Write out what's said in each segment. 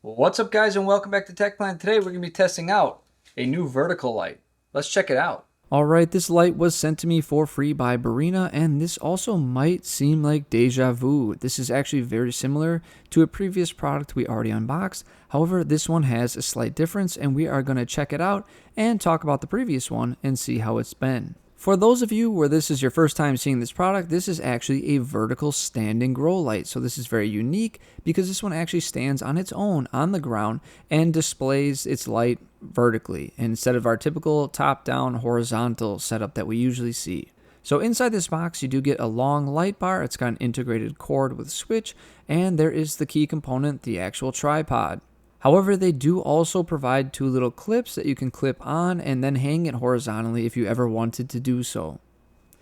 What's up, guys, and welcome back to TechPlan. Today we're going to be testing out a new vertical light. Let's check it out. Alright, this light was sent to me for free by Barrina, and this also might seem like deja vu. This is actually very similar to a previous product we already unboxed. However, this one has a slight difference, and we are going to check it out and talk about the previous one and see how it's been. For those of you where this is your first time seeing this product, this is actually a vertical standing grow light. So this is very unique because this one actually stands on its own on the ground and displays its light vertically instead of our typical top-down horizontal setup that we usually see. So inside this box, you do get a long light bar. It's got an integrated cord with a switch, and there is the key component, the actual tripod. However, they do also provide two little clips that you can clip on and then hang it horizontally if you ever wanted to do so.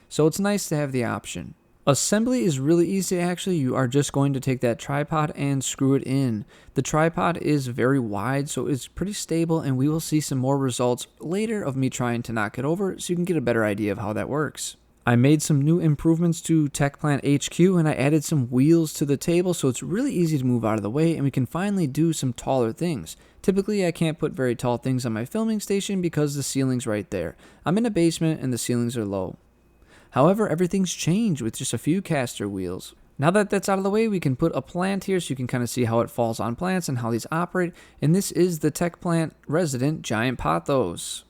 So it's nice to have the option. Assembly is really easy actually. You are just going to take that tripod and screw it in. The tripod is very wide, so it's pretty stable, and we will see some more results later of me trying to knock it over so you can get a better idea of how that works. I made some new improvements to TechPlan HQ, and I added some wheels to the table so it's really easy to move out of the way and we can finally do some taller things. Typically I can't put very tall things on my filming station because the ceiling's right there. I'm in a basement and the ceilings are low. However, everything's changed with just a few caster wheels. Now that that's out of the way, we can put a plant here so you can kind of see how it falls on plants and how these operate, and this is the TechPlan Resident Giant Pothos.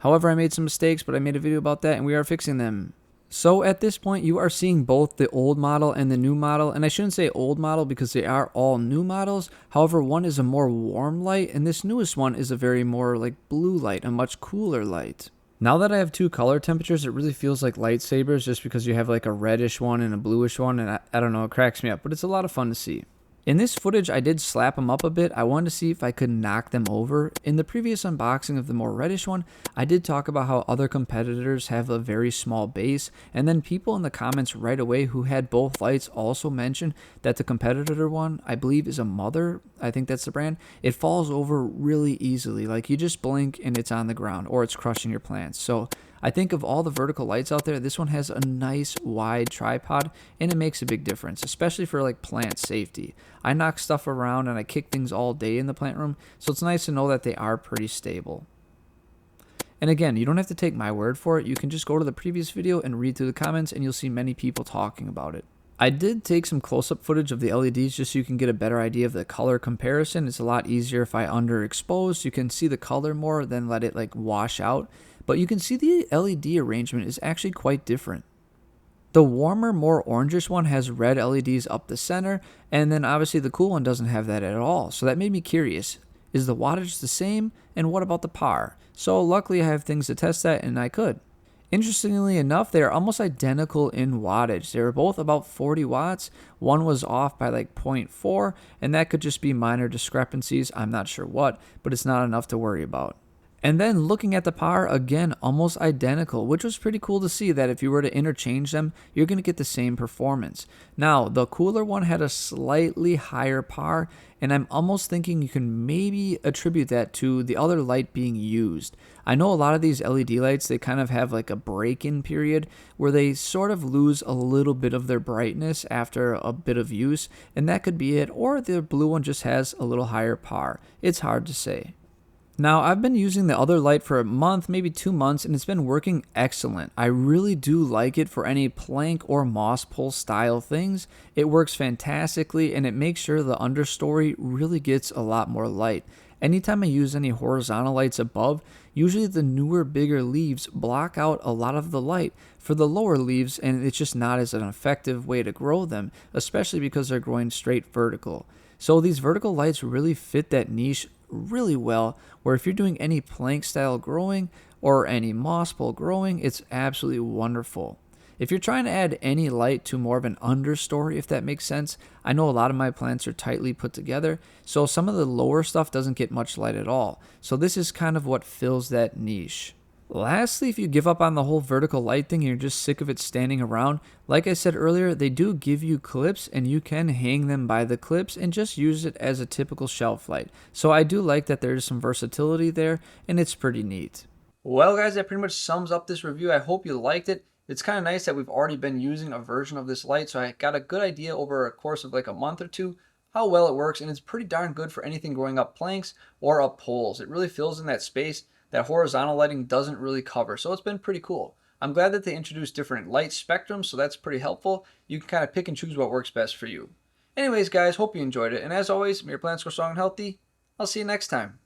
However, I made some mistakes, but I made a video about that and we are fixing them. So at this point, you are seeing both the old model and the new model, and I shouldn't say old model because they are all new models. However, one is a more warm light, and this newest one is a very more like blue light, a much cooler light. Now that I have two color temperatures, it really feels like lightsabers just because you have like a reddish one and a bluish one, and I don't know, it cracks me up, but it's a lot of fun to see. In this footage, I did slap them up a bit. I wanted to see if I could knock them over. In the previous unboxing of the more reddish one, I did talk about how other competitors have a very small base, and then people in the comments right away who had both lights also mentioned that the competitor one, I believe, is a Mother. I think that's the brand. It falls over really easily. Like you just blink and it's on the ground, or it's crushing your plants. So I think of all the vertical lights out there, this one has a nice wide tripod, and it makes a big difference, especially for like plant safety. I knock stuff around and I kick things all day in the plant room, so it's nice to know that they are pretty stable. And again, you don't have to take my word for it. You can just go to the previous video and read through the comments, and you'll see many people talking about it. I did take some close-up footage of the LEDs just so you can get a better idea of the color comparison. It's a lot easier if I underexpose. You can see the color more than let it like wash out. But you can see the LED arrangement is actually quite different. The warmer, more orangish one has red LEDs up the center, and then obviously the cool one doesn't have that at all. So that made me curious. Is the wattage the same, and what about the power? So luckily I have things to test that, and I could. Interestingly enough, they are almost identical in wattage. They were both about 40 watts. One was off by like 0.4, and that could just be minor discrepancies. I'm not sure what, but it's not enough to worry about. And then looking at the power, again, almost identical, which was pretty cool to see that if you were to interchange them, you're going to get the same performance. Now, the cooler one had a slightly higher power, and I'm almost thinking you can maybe attribute that to the other light being used. I know a lot of these LED lights, they kind of have like a break-in period where they sort of lose a little bit of their brightness after a bit of use, and that could be it, or the blue one just has a little higher power. It's hard to say. Now, I've been using the other light for a month, maybe 2 months, and it's been working excellent. I really do like it for any plank or moss pole style things. It works fantastically, and it makes sure the understory really gets a lot more light. Anytime I use any horizontal lights above, usually the newer, bigger leaves block out a lot of the light for the lower leaves, and it's just not as an effective way to grow them, especially because they're growing straight vertical. So these vertical lights really fit that niche really well, where if you're doing any plank style growing or any moss pole growing, it's absolutely wonderful. If you're trying to add any light to more of an understory, if that makes sense, I know a lot of my plants are tightly put together, so some of the lower stuff doesn't get much light at all. So this is kind of what fills that niche. Lastly, if you give up on the whole vertical light thing and you're just sick of it standing around, like I said earlier, they do give you clips and you can hang them by the clips and just use it as a typical shelf light. So I do like that there's some versatility there, and it's pretty neat. Well, guys, that pretty much sums up this review. I hope you liked it. It's kind of nice that we've already been using a version of this light, so I got a good idea over a course of like a month or two how well it works, and it's pretty darn good for anything going up planks or up poles. It really fills in that space that horizontal lighting doesn't really cover, so it's been pretty cool. I'm glad that they introduced different light spectrums, so that's pretty helpful. You can kind of pick and choose what works best for you. Anyways, guys, hope you enjoyed it, and as always, may your plants grow strong and healthy. I'll see you next time.